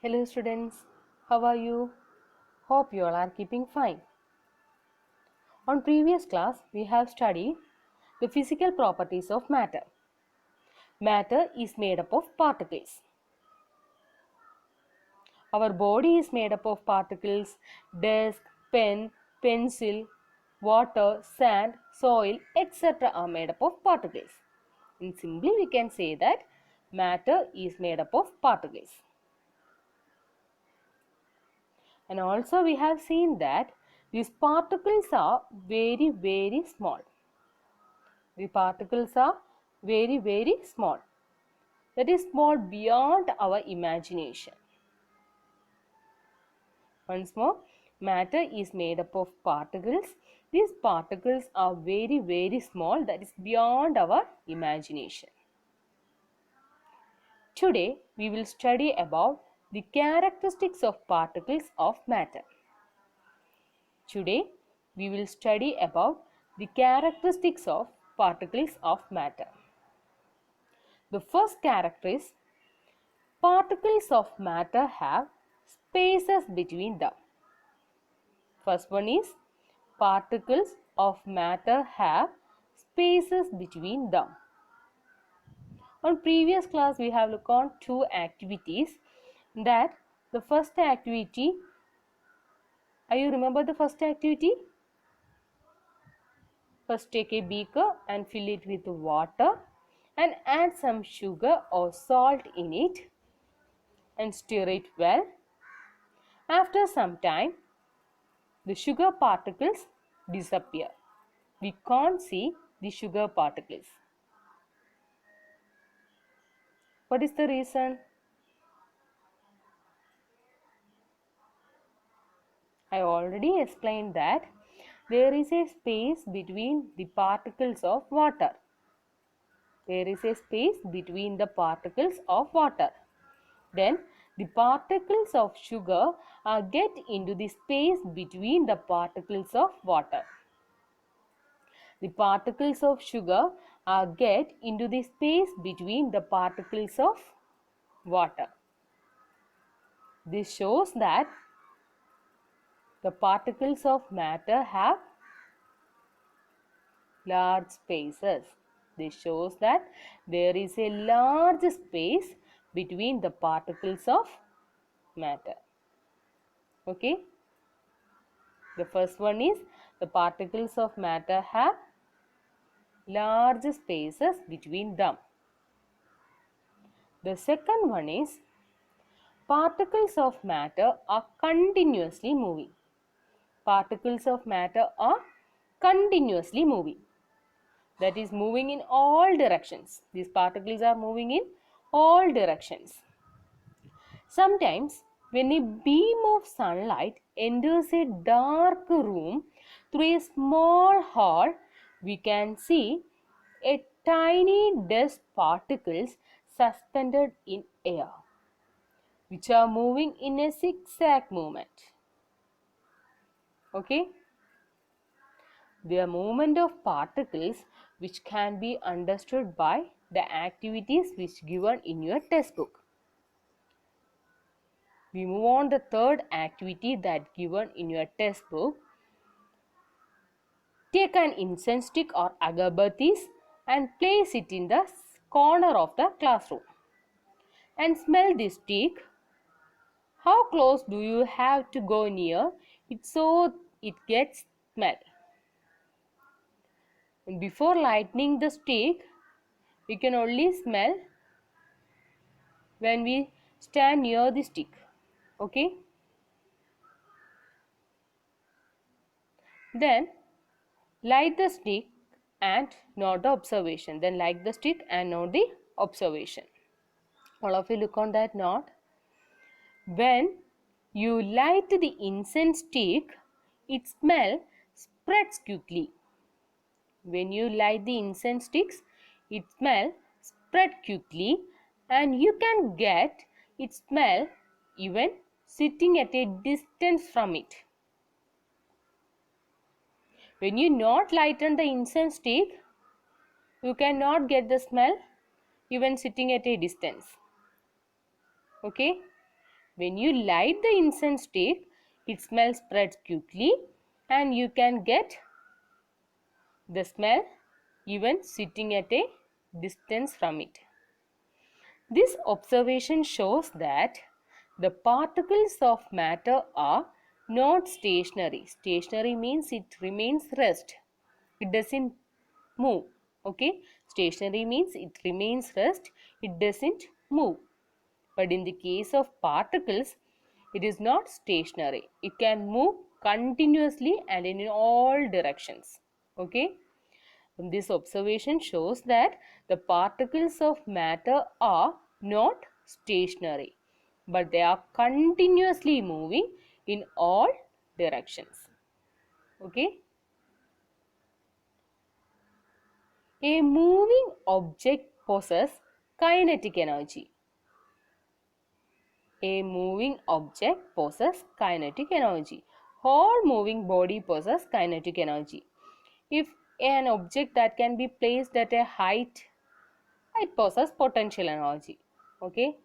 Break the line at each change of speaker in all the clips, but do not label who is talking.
Hello students, how are you? Hope you all are keeping fine. On previous class, we have studied the physical properties of matter. Matter is made up of particles. Our body is made up of particles, desk, pen, pencil, water, sand, soil, etc. are made up of particles. And simply we can say that matter is made up of particles. And also we have seen that these particles are very small. The particles are very small. That is small beyond our imagination. Once more, matter is made up of particles. These particles are very small, that is beyond our imagination. Today we will study about the characteristics of particles of matter. Today we will study about the characteristics of particles of matter. The first character is particles of matter have spaces between them. First one is particles of matter have spaces between them. On previous class we have looked on two activities. That the first activity, are you remember the first activity? First take a beaker and fill it with water and add some sugar or salt in it and stir it well. After some time, the sugar particles disappear. We can't see the sugar particles. What is the reason? I already explained that there is a space between the particles of water. There is a space between the particles of water. Then the particles of sugar get into the space between the particles of water. The particles of sugar get into the space between the particles of water. This shows that the particles of matter have large spaces. This shows that there is a large space between the particles of matter. Okay. The first one is the particles of matter have large spaces between them. The second one is particles of matter are continuously moving. Particles of matter are continuously moving. That is moving in all directions. These particles are moving in all directions. Sometimes when a beam of sunlight enters a dark room through a small hole, we can see a tiny dust particles suspended in air, which are moving in a zigzag movement. Okay? The movement of particles which can be understood by the activities which given in your textbook. We move on the third activity that given in your textbook. Take an incense stick or agarbattis and place it in the corner of the classroom. And smell this stick. How close do you have to go near it so it gets smell? And before lighting the stick, we can only smell when we stand near the stick. Okay? Then light the stick and note the observation. Then light the stick and note the observation. All of you look on that note. When you light the incense stick, its smell spreads quickly. When you light the incense sticks, its smell spread quickly and you can get its smell even sitting at a distance from it. When you not lighten the incense stick, you cannot get the smell even sitting at a distance. Okay? When you light the incense stick, its smell spreads quickly and you can get the smell even sitting at a distance from it. This observation shows that the particles of matter are not stationary. Stationary means it remains rest. It doesn't move. Okay. Stationary means it remains rest. It doesn't move. But in the case of particles, it is not stationary. It can move continuously and in all directions. Okay. This observation shows that the particles of matter are not stationary, but they are continuously moving in all directions. Okay. A moving object possesses kinetic energy. A moving object possesses kinetic energy. All moving body possess kinetic energy. If an object that can be placed at a height, it possesses potential energy. Okay.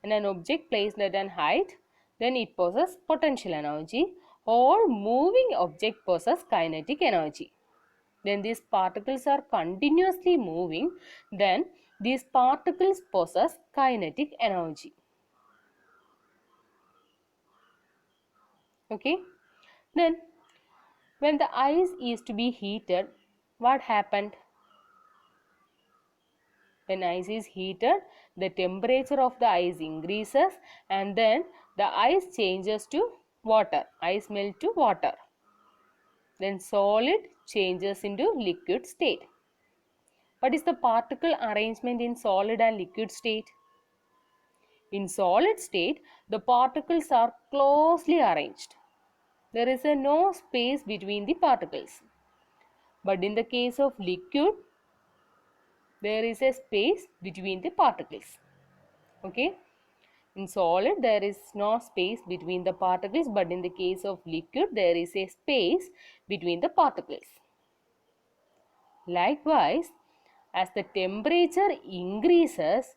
When an object placed at an height, then it possesses potential energy. All moving object possess kinetic energy. Then these particles are continuously moving, then these particles possess kinetic energy. Okay. Then when the ice is to be heated, what happened? When ice is heated, the temperature of the ice increases and then the ice changes to water. Ice melts to water. Then solid changes into liquid state. What is the particle arrangement in solid and liquid state? In solid state, the particles are closely arranged. There is no space between the particles. But in the case of liquid, there is a space between the particles. Okay. In solid, there is no space between the particles, but in the case of liquid, there is a space between the particles. Likewise, as the temperature increases,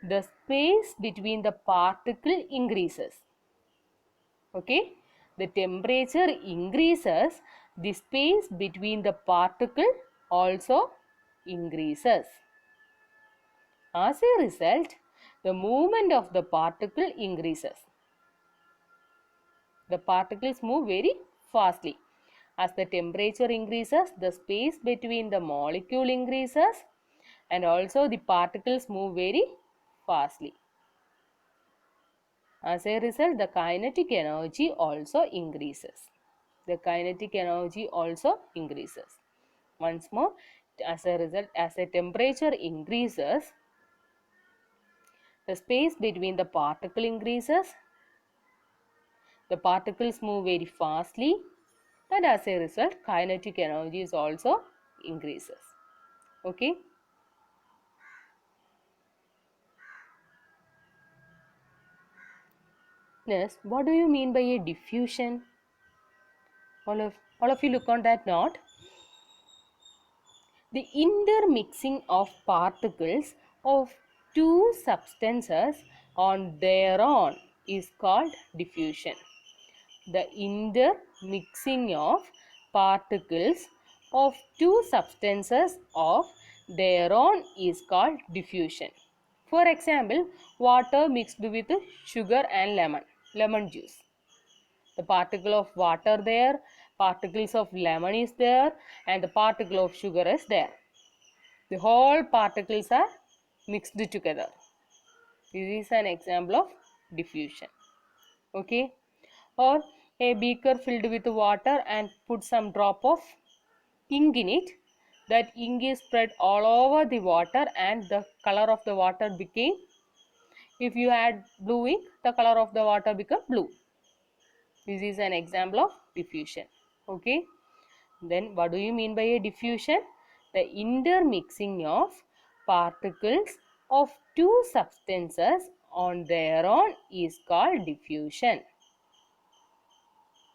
the space between the particle increases. Okay, the temperature increases, the space between the particle also increases. As a result, the movement of the particle increases. The particles move very fastly. As the temperature increases, the space between the molecule increases and also the particles move very fastly. As a result, the kinetic energy also increases. The kinetic energy also increases. Once more, as a result, as the temperature increases, the space between the particle increases. The particles move very fastly and as a result, kinetic energy is also increases. Okay. Next, what do you mean by a diffusion? All of you look on that note. The intermixing of particles of two substances on their own is called diffusion. The intermixing of particles of two substances of their own is called diffusion. For example, water mixed with sugar and lemon juice. The particle of water there, particles of lemon is there and the particle of sugar is there. The whole particles are mixed together. This is an example of diffusion. Okay. Or a beaker filled with water and put some drop of ink in it. That ink is spread all over the water and the color of the water became, if you add blue ink, the color of the water become blue. This is an example of diffusion. Okay. Then what do you mean by a diffusion? The intermixing of particles of two substances on their own is called diffusion.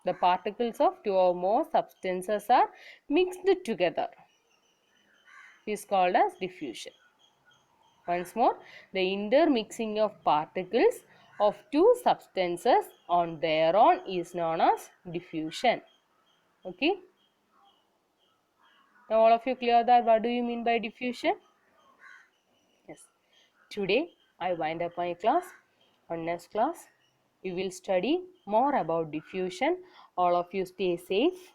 The particles of two or more substances are mixed together. It is called as diffusion. Once more, the intermixing of particles of two substances on their own is known as diffusion. Okay. Now all of you clear that what do you mean by diffusion? Yes. Today I wind up my class. On next class we will study more about diffusion. All of you stay safe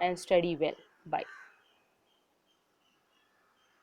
and study well. Bye.